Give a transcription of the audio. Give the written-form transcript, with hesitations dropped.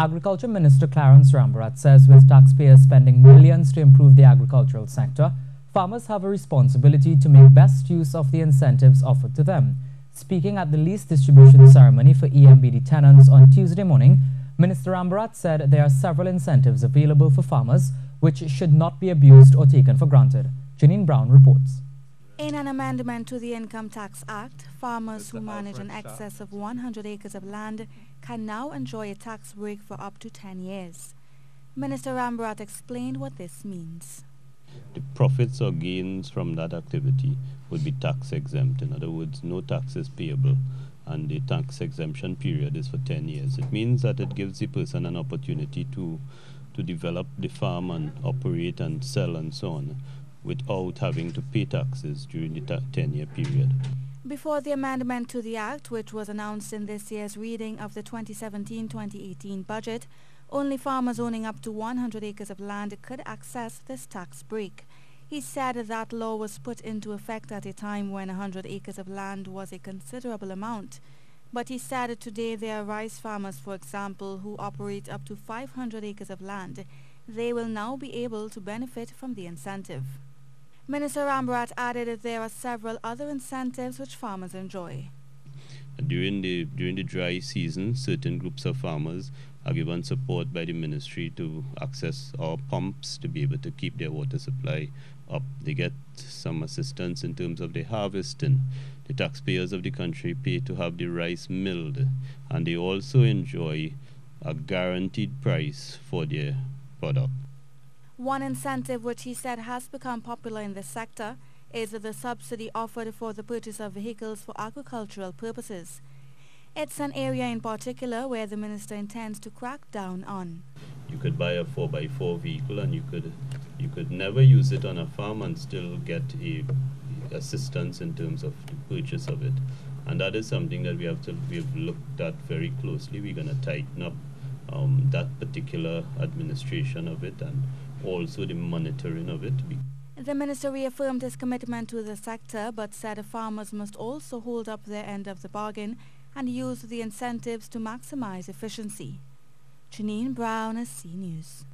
Agriculture Minister Clarence Rambharat says with taxpayers spending millions to improve the agricultural sector, farmers have a responsibility to make best use of the incentives offered to them. Speaking at the lease distribution ceremony for EMBD tenants on Tuesday morning, Minister Rambharat said there are several incentives available for farmers which should not be abused or taken for granted. Janine Brown reports. In an amendment to the Income Tax Act, farmers who manage in excess of 100 acres of land can now enjoy a tax break for up to 10 years. Minister Rambharat explained what this means. The profits or gains from that activity would be tax exempt. In other words, no tax is payable, and the tax exemption period is for 10 years. It means that it gives the person an opportunity to develop the farm and operate and sell and so on, without having to pay taxes during the 10-year period. Before the amendment to the Act, which was announced in this year's reading of the 2017-2018 budget, only farmers owning up to 100 acres of land could access this tax break. He said that law was put into effect at a time when 100 acres of land was a considerable amount. But he said today there are rice farmers, for example, who operate up to 500 acres of land. They will now be able to benefit from the incentive. Minister Rambharat added that there are several other incentives which farmers enjoy. During the dry season, certain groups of farmers are given support by the ministry to access our pumps to be able to keep their water supply up. They get some assistance in terms of the harvesting. The taxpayers of the country pay to have the rice milled, and they also enjoy a guaranteed price for their product. One incentive which he said has become popular in the sector is the subsidy offered for the purchase of vehicles for agricultural purposes. It's an area in particular where the minister intends to crack down on. You could buy a 4x4 vehicle and you could never use it on a farm and still get assistance in terms of the purchase of it. And that is something that we've looked at very closely. We're going to tighten up that particular administration of it and also the monitoring of it. The minister reaffirmed his commitment to the sector but said farmers must also hold up their end of the bargain and use the incentives to maximize efficiency. Janine Brown, C News.